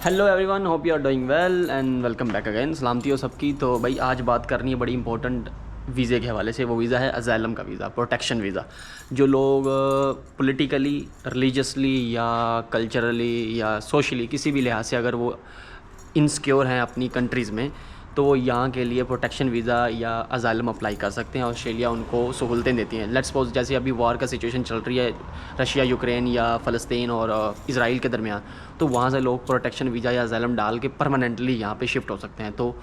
Hello everyone, hope you are doing well and welcome back again. सलामती हो सबकी। तो भाई आज बात करनी है बड़ी इंपॉर्टेंट वीज़े के हवाले से। वो वीज़ा है अज़ाइलम का वीज़ा, प्रोटेक्शन वीज़ा। जो लोग पॉलिटिकली, रिलीजियसली या कल्चरली या सोशली किसी भी लिहाज से अगर वो इनसिक्योर हैं अपनी कंट्रीज़ में, तो वो यहाँ के लिए प्रोटेक्शन वीज़ा या अज़ाइलम अप्लाई कर सकते हैं। ऑस्ट्रेलिया उनको सहूलतें देती हैं। लेट्स सपोज जैसे अभी वॉर का सिचुएशन चल रही है रशिया यूक्रेन या फ़लस्तीन और इसराइल के दरमियान, तो वहाँ से लोग प्रोटेक्शन वीज़ा या अज़ाइलम डाल के परमानेंटली यहाँ पे शिफ्ट हो सकते हैं। तो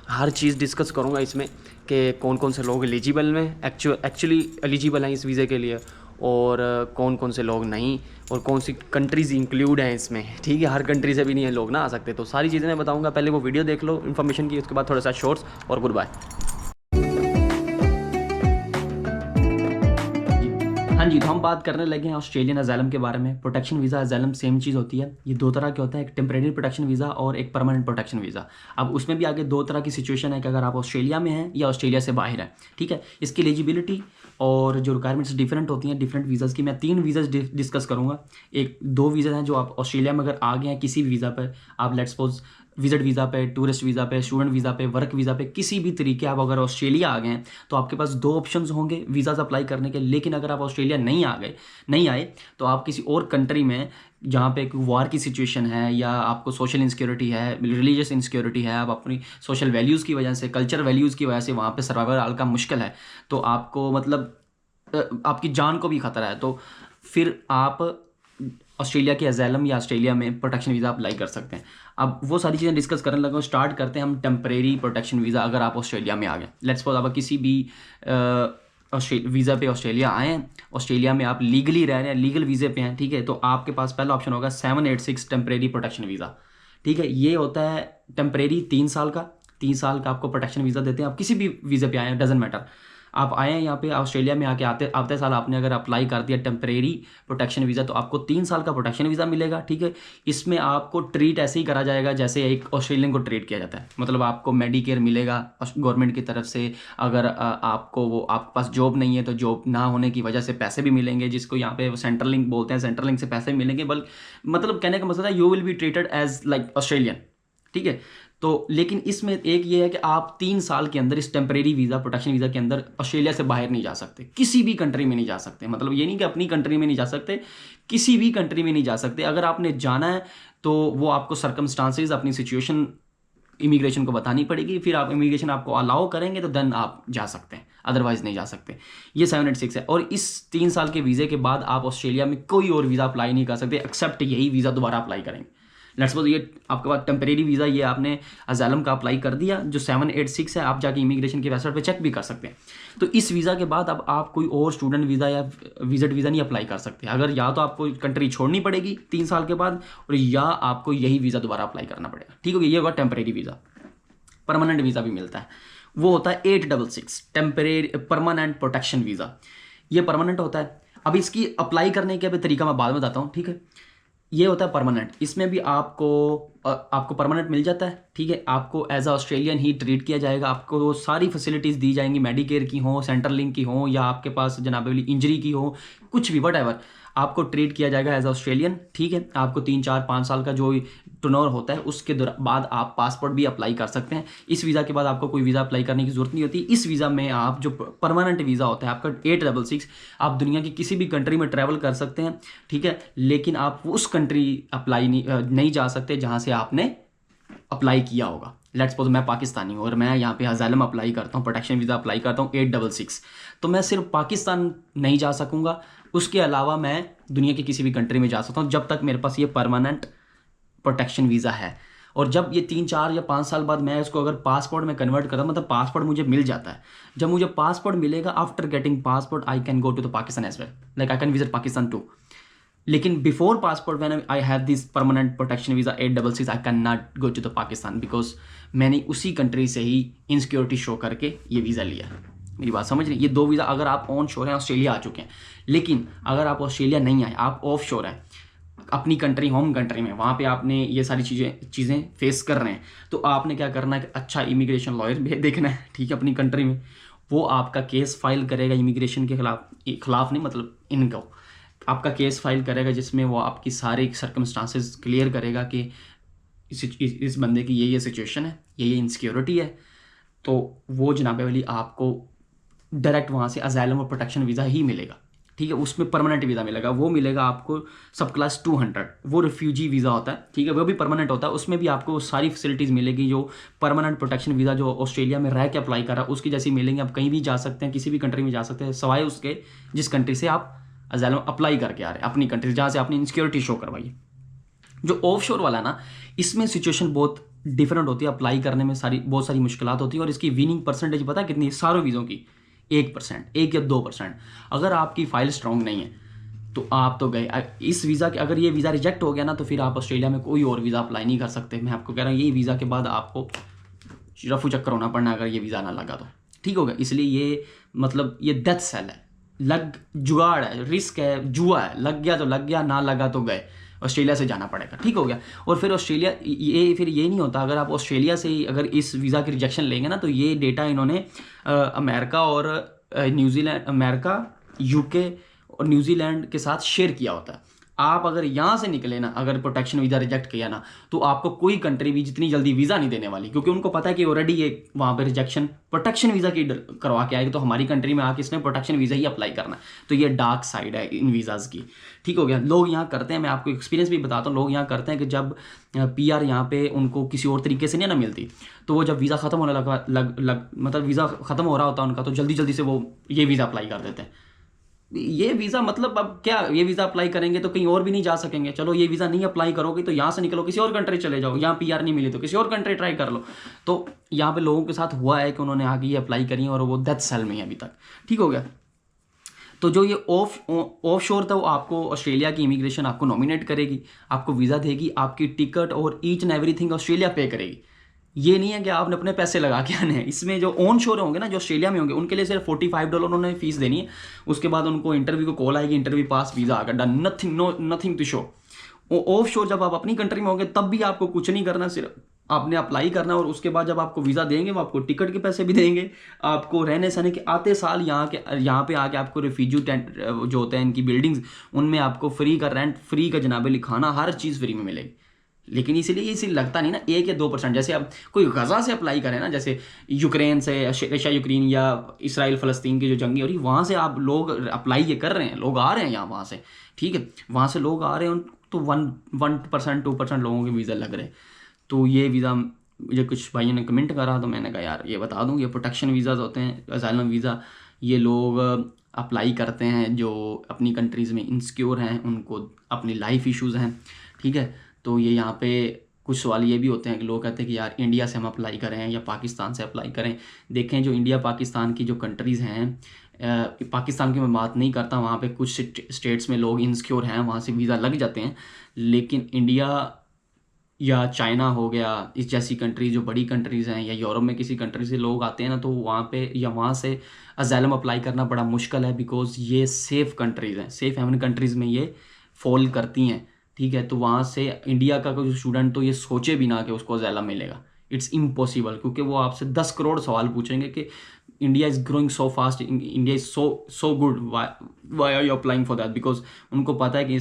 हर चीज़ डिस्कस करूँगा इसमें कि कौन कौन से लोग एलिजिबल में एक्चुअली एलिजिबल हैं इस वीज़े के लिए, और कौन कौन से लोग नहीं, और कौन सी कंट्रीज़ इंक्लूड हैं इसमें। ठीक है, हर कंट्री से भी नहीं है लोग ना आ सकते। तो सारी चीज़ें मैं बताऊंगा। पहले वो वीडियो देख लो इन्फॉर्मेशन की, उसके बाद थोड़ा सा शॉर्ट्स और गुड बाय। हाँ जी, तो हम बात करने लगे हैं ऑस्ट्रेलियन अज़ाइलम के बारे में। प्रोटेक्शन वीज़ा अज़ाइलम सेम चीज़ होती है। ये दो तरह के होता है, एक टेम्परेरी प्रोटेक्शन वीज़ा और एक परमानेंट प्रोटेक्शन वीज़ा। अब उसमें भी आगे दो तरह की सिचुएशन है कि अगर आप ऑस्ट्रेलिया में हैं या ऑस्ट्रेलिया से बाहर हैं। ठीक है, इसकी एलिजिबिलिटी और जो रिक्वायरमेंट्स डिफरेंट होती हैं डिफरेंट वीज़ाज़ की। मैं 3 वीज़ाज़ डिस्कस करूँगा। एक 2 वीज़ा हैं जो आप ऑस्ट्रेलिया में अगर आ गए हैं किसी वीज़ा पर, आप लेट्स सपोज विजिट वीज़ा पे, टूरिस्ट वीज़ा पे, स्टूडेंट वीज़ा पे, वर्क वीज़ा पे, किसी भी तरीके आप अगर ऑस्ट्रेलिया आ गए हैं तो आपके पास 2 ऑप्शंस होंगे वीज़ाज़ अप्लाई करने के। लेकिन अगर आप ऑस्ट्रेलिया नहीं आए तो आप किसी और कंट्री में जहाँ पे एक वार की सिचुएशन है या आपको सोशल इनसिक्योरिटी है, रिलीजियस इनसिक्योरिटी है, आप अपनी सोशल वैल्यूज़ की वजह से, कल्चर वैल्यूज़ की वजह से वहाँ पे सर्वाइवल हल्का मुश्किल है, तो आपको मतलब आपकी जान को भी खतरा है, तो फिर आप ऑस्ट्रेलिया के अज़ाइलम या ऑस्ट्रेलिया में प्रोटेक्शन वीज़ा अप्लाई कर सकते हैं। अब वो सारी चीज़ें डिस्कस करने लगे। स्टार्ट करते हैं हम टेम्परेरी प्रोटेक्शन वीज़ा। अगर आप ऑस्ट्रेलिया में आ गए, लेट्स सपोज आप किसी भी वीज़ा पे ऑस्ट्रेलिया आए हैं, ऑस्ट्रेलिया में आप लीगली रह रहे हैं, लीगल वीज़े पे हैं, ठीक है, तो आपके पास पहला ऑप्शन होगा 786 टेम्परेरी प्रोटेक्शन वीज़ा। ठीक है, ये होता है टेम्परेरी 3 साल का। 3 साल का आपको प्रोटेक्शन वीज़ा देते हैं। आप किसी भी वीज़े पे आए हैं, डजेंट मैटर। आप आए हैं यहाँ पे ऑस्ट्रेलिया में आके आते साल आपने अगर अप्लाई कर दिया टेम्परेरी प्रोटेक्शन वीज़ा, तो आपको 3 साल का प्रोटेक्शन वीज़ा मिलेगा। ठीक है, इसमें आपको ट्रीट ऐसे ही करा जाएगा जैसे एक ऑस्ट्रेलियन को ट्रीट किया जाता है। मतलब आपको मेडिकेयर मिलेगा गवर्नमेंट की तरफ से। अगर आपको वो आपके पास जॉब नहीं है तो जॉब ना होने की वजह से पैसे भी मिलेंगे, जिसको यहाँ पे सेंट्रल लिंक बोलते हैं। सेंट्रल लिंक से पैसे मिलेंगे, बल्कि मतलब कहने का मतलब है you will be treated as like Australian. ठीक है, तो लेकिन इसमें एक ये है कि आप 3 साल के अंदर इस टेम्परेरी वीज़ा, प्रोटेक्शन वीज़ा के अंदर ऑस्ट्रेलिया से बाहर नहीं जा सकते, किसी भी कंट्री में नहीं जा सकते। मतलब ये नहीं कि अपनी कंट्री में नहीं जा सकते, किसी भी कंट्री में नहीं जा सकते। अगर आपने जाना है तो वो आपको सर्कमस्टांसेस, अपनी सिचुएशन इमिग्रेशन को बतानी पड़ेगी। फिर आप इमिग्रेशन आपको अलाउ करेंगे तो देन आप जा सकते हैं, अदरवाइज नहीं जा सकते। ये 786 है। और इस 3 साल के वीज़े के बाद आप ऑस्ट्रेलिया में कोई और वीज़ा अप्लाई नहीं कर सकते एक्सेप्ट यही वीज़ा दोबारा अप्लाई करेंगे। लेट्स सपोज ये आपके पास टेम्परेरी वीज़ा, ये आपने अज़ाइलम का अप्लाई कर दिया जो 786 है, आप जाके इमिग्रेशन की वेबसाइट पे चेक भी कर सकते हैं। तो इस वीज़ा के बाद अब आप कोई और स्टूडेंट वीज़ा या विजिट वीज़ा नहीं अप्लाई कर सकते। अगर या तो आपको कंट्री छोड़नी पड़ेगी 3 साल के बाद, और या आपको यही वीज़ा दोबारा अप्लाई करना पड़ेगा। ठीक है, ये होगा टेम्परेरी वीज़ा। परमानेंट वीज़ा भी मिलता है, वो होता है 866 टेम्परेरी परमानेंट प्रोटेक्शन वीज़ा। ये परमानेंट होता है। अब इसकी अप्लाई करने के तरीका मैं बाद में बताता हूँ। ठीक है, ये होता है परमानेंट। इसमें भी आपको परमानेंट मिल जाता है। ठीक है, आपको एज अ ऑस्ट्रेलियन ही ट्रीट किया जाएगा। आपको सारी फैसिलिटीज़ दी जाएंगी, मेडिकेयर की हो, सेंट्रल लिंक की हो, या आपके पास जनाबेली इंजरी की हो, कुछ भी वट आपको ट्रीट किया जाएगा एज ऑस्ट्रेलियन। ठीक है, आपको 3 4 5 साल का जो टर्नओवर होता है उसके बाद आप पासपोर्ट भी अप्लाई कर सकते हैं। इस वीज़ा के बाद आपको कोई वीज़ा अप्लाई करने की ज़रूरत नहीं होती। इस वीज़ा में आप जो परमानेंट वीज़ा होता है आपका 866, आप दुनिया की किसी भी कंट्री में ट्रैवल कर सकते हैं। ठीक है, लेकिन आप उस कंट्री अप्लाई नहीं जा सकते जहाँ से आपने अप्लाई किया होगा। लेट्स सपोज मैं पाकिस्तानी हूँ और मैं यहाँ पे अज़ाइलम अप्लाई करता हूँ, प्रोटेक्शन वीज़ा अप्लाई करता हूँ 866, तो मैं सिर्फ पाकिस्तान नहीं जा सकूँगा। उसके अलावा मैं दुनिया की किसी भी कंट्री में जा सकता हूँ जब तक मेरे पास ये परमानेंट प्रोटेक्शन वीज़ा है। और जब ये 3 4 या 5 साल बाद मैं इसको अगर पासपोर्ट में कन्वर्ट करता हूँ, मतलब पासपोर्ट मुझे मिल जाता है, जब मुझे पासपोर्ट मिलेगा after getting passport I can go to the Pakistan as well, like I can visit Pakistan too. लेकिन before passport when I have this permanent protection visa 866, I can not go to the Pakistan because मैंने उसी country से ही insecurity show करके ये visa लिया है। मेरी बात समझ रही है? ये 2 वीज़ा अगर आप ऑन शोर हैं, ऑस्ट्रेलिया आ चुके हैं, लेकिन अगर आप ऑस्ट्रेलिया नहीं आए, आप ऑफ शोर हैं अपनी कंट्री, होम कंट्री में, वहाँ पे आपने ये सारी चीज़ें फेस कर रहे हैं, तो आपने क्या करना है कि अच्छा इमिग्रेशन लॉयर भी देखना है। ठीक है, अपनी कंट्री में वो आपका केस फाइल करेगा इमिग्रेशन के खिलाफ नहीं, मतलब इनको आपका केस फाइल करेगा जिसमें वो आपकी सारी सर्कमस्टांसेस क्लियर करेगा कि इस बंदे की ये सिचुएशन है, ये इनसिक्योरिटी है, तो वो जनाब वाली आपको डायरेक्ट वहाँ से अजाइलम और प्रोटेक्शन वीज़ा ही मिलेगा, ठीक है। उसमें परमानेंट वीज़ा मिलेगा, वो मिलेगा आपको सब क्लास 200, वो रिफ्यूजी वीज़ा होता है, ठीक है, वो भी परमानेंट होता है। उसमें भी आपको सारी फैसिलिटीज़ मिलेगी जो परमानेंट प्रोटेक्शन वीज़ा जो ऑस्ट्रेलिया में रह के अप्लाई कर रहा है उसकी जैसी मिलेंगी। आप कहीं भी जा सकते हैं, किसी भी कंट्री में जा सकते हैं, सवाए उसके जिस कंट्री से आप अजाइलम अप्लाई करके आ रहे हैं, अपनी कंट्री जहाँ से आपने इनसिक्योरिटी शो करवाई है। जो ऑफशोर वाला ना, इसमें सिचुएशन बहुत डिफरेंट होती है, अप्लाई करने में बहुत सारी मुश्किलात होती है, और इसकी विनिंग परसेंटेज पता है कितनी है सारे वीज़ों की? 1%, 1 या 2%। अगर आपकी फाइल स्ट्रॉन्ग नहीं है तो आप तो गए इस वीज़ा के। अगर ये वीज़ा रिजेक्ट हो गया ना तो फिर आप ऑस्ट्रेलिया में कोई और वीज़ा अप्लाई नहीं कर सकते। मैं आपको कह रहा हूँ ये वीज़ा के बाद आपको रफू चक्कर होना पड़ना अगर ये वीज़ा ना लगा तो, ठीक होगा। इसलिए ये मतलब ये डेथ सेल है, जुगाड़ है, रिस्क है, जुआ है। लग गया तो लग गया, ना लगा तो गए, ऑस्ट्रेलिया से जाना पड़ेगा, ठीक हो गया। और फिर ऑस्ट्रेलिया फिर ये नहीं होता, अगर आप ऑस्ट्रेलिया से ही अगर इस वीज़ा की रिजेक्शन लेंगे ना तो ये डेटा इन्होंने अमेरिका और न्यूजीलैंड, अमेरिका, यूके और न्यूजीलैंड के साथ शेयर किया होता है। आप अगर यहाँ से निकले ना, अगर प्रोटेक्शन वीज़ा रिजेक्ट किया ना, तो आपको कोई कंट्री भी जितनी जल्दी वीज़ा नहीं देने वाली, क्योंकि उनको पता है कि ऑलरेडी ये वहाँ पे रिजेक्शन प्रोटेक्शन वीज़ा की करवा के आएगी, तो हमारी कंट्री में आके इसने प्रोटेक्शन वीज़ा ही अप्लाई करना है। तो ये डार्क साइड है इन वीज़ाज़ की, ठीक हो गया। लोग यहाँ करते हैं, मैं आपको एक्सपीरियंस भी बताता हूँ, लोग यहाँ करते हैं कि जब PR यहाँ पे उनको किसी और तरीके से नहीं ना मिलती, तो वो जब वीज़ा ख़त्म होने मतलब वीज़ा ख़त्म हो रहा होता है उनका, तो जल्दी जल्दी से वो ये वीज़ा अप्लाई कर देते हैं। ये वीज़ा मतलब अब क्या, ये वीज़ा अप्लाई करेंगे तो कहीं और भी नहीं जा सकेंगे। चलो ये वीज़ा नहीं अप्लाई करोगे तो यहाँ से निकलो, किसी और कंट्री चले जाओ, यहाँ PR नहीं मिली तो किसी और कंट्री ट्राई कर लो। तो यहाँ पे लोगों के साथ हुआ है कि उन्होंने आगे ये अप्लाई करी और वो डेथ सेल में है अभी तक, ठीक हो गया। तो जो ये ऑफ शोर था वो आपको ऑस्ट्रेलिया की इमिग्रेशन आपको नॉमिनेट करेगी, आपको वीज़ा देगी, आपकी टिकट और ईच एंड एवरीथिंग ऑस्ट्रेलिया पे करेगी। ये नहीं है कि आपने अपने पैसे लगा के आने हैं। इसमें जो ऑन शोर होंगे ना, जो ऑस्ट्रेलिया में होंगे, उनके लिए सिर्फ $45 उन्होंने फीस देनी है। उसके बाद उनको इंटरव्यू को कॉल आएगी, इंटरव्यू पास, वीज़ा आकर done, nothing to show. Offshore जब आप अपनी कंट्री में होंगे तब भी आपको कुछ नहीं करना, सिर्फ आपने अप्लाई करना, और उसके बाद जब आपको वीज़ा देंगे वो आपको टिकट के पैसे भी देंगे, आपको रहने सहने के आते साल यहाँ पे आके आपको रिफ्यूजी टेंट जो होते हैं इनकी बिल्डिंग्स, उनमें आपको फ्री का रेंट, फ्री का जनाबे लिखाना, हर चीज़ फ्री में मिलेगी। लेकिन इसीलिए लगता नहीं ना 1 या 2%। जैसे अब कोई गज़ा से अप्लाई करे ना, जैसे यूक्रेन से, रशिया यूक्रेन या इसराइल फ़लस्तीन की जो जंगी हो रही, वहाँ से आप लोग अप्लाई ये कर रहे हैं, लोग आ रहे हैं यहाँ वहाँ से, ठीक है, वहाँ से लोग आ रहे हैं, तो 1%, 2% लोगों के वीज़ा लग रहे हैं। तो ये वीज़ा मुझे कुछ भाइयों ने कमेंट करा, तो मैंने कहा यार ये बता दूँ, ये प्रोटेक्शन वीज़ाज़ होते हैं, असाइलम वीज़ा, ये लोग अप्लाई करते हैं जो अपनी कंट्रीज़ में इनसिक्योर हैं, उनको अपनी लाइफ इश्यूज़ हैं, ठीक है। तो ये यहाँ पे कुछ सवाल ये भी होते हैं कि लोग कहते हैं कि यार इंडिया से हम अप्लाई करें या पाकिस्तान से अप्लाई करें। देखें, जो इंडिया पाकिस्तान की जो कंट्रीज़ हैं, पाकिस्तान की मैं बात नहीं करता, वहाँ पे कुछ स्टेट्स में लोग इनसिक्योर हैं, वहाँ से वीज़ा लग जाते हैं। लेकिन इंडिया या चाइना हो गया, इस जैसी कंट्री जो बड़ी कंट्रीज़ हैं, या यूरोप में किसी कंट्री से लोग आते हैं ना, तो वहाँ पे या वहाँ से असाइलम अप्लाई करना बड़ा मुश्किल है, बिकॉज ये सेफ़ कंट्रीज़ हैं, सेफ़ हेवन कंट्रीज़ में ये फॉल करती हैं, ठीक है। तो वहाँ से इंडिया का कोई स्टूडेंट तो ये सोचे भी ना कि उसको असाइलम मिलेगा, इट्स इम्पॉसिबल, क्योंकि वो आपसे 10 करोड़ सवाल पूछेंगे कि India is growing so fast, India is so good, why are you applying for that, because उनको पता है कि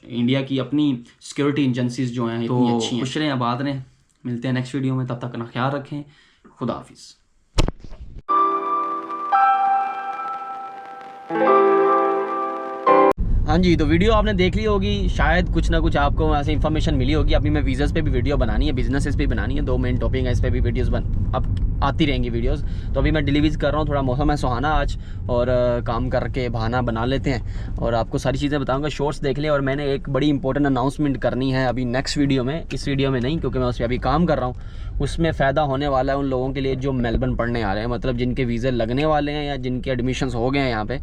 इंडिया की अपनी सिक्योरिटी एजेंसीज जो हैं इतनी अच्छी हैं। खुश रहें, आबाद रहें, मिलते हैं नेक्स्ट वीडियो में, तब तक अपना ख्याल रखें, खुदा हाफिज़। हाँ जी, तो वीडियो आपने देख ली होगी, शायद कुछ ना कुछ आपको ऐसे इन्फॉर्मेशन मिली होगी। अभी मैं वीज़ास पे भी वीडियो बनानी है, बिजनेसेस पे बनानी है, 2 मेन टॉपिक है, इस पर भी वीडियोस अब आती रहेंगी वीडियोस। तो अभी मैं डिलीवरीज कर रहा हूँ, थोड़ा मौसम है सुहाना आज, और काम करके बहाना बना लेते हैं और आपको सारी चीज़ें बताऊँगा। शॉर्ट्स देख लें, और मैंने एक बड़ी इंपॉर्टेंट अनाउंसमेंट करनी है अभी नेक्स्ट वीडियो में, इस वीडियो में नहीं, क्योंकि मैं उस पर अभी काम कर रहा हूँ। उसमें फ़ायदा होने वाला है उन लोगों के लिए जो मेलबर्न पढ़ने आ रहे हैं, मतलब जिनके वीज़े लगने वाले हैं या जिनके एडमिशन्स हो गए हैं यहाँ पे,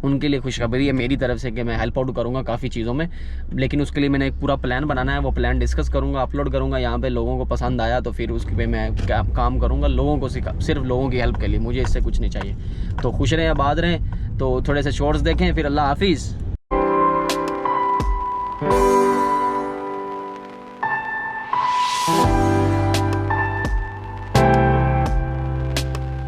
उनके लिए खुशखबरी है मेरी तरफ से कि मैं हेल्प आउट करूँगा काफ़ी चीज़ों में। लेकिन उसके लिए मैंने एक पूरा प्लान बनाना है, वो प्लान डिस्कस करूँगा, अपलोड करूँगा यहाँ पे। लोगों को पसंद आया तो फिर उसके पे मैं काम करूँगा, लोगों को सिर्फ लोगों की हेल्प के लिए, मुझे इससे कुछ नहीं चाहिए। तो खुश रहें, आबाद रहें। तो थोड़े से शॉर्ट्स देखें, फिर अल्लाह हाफिज़।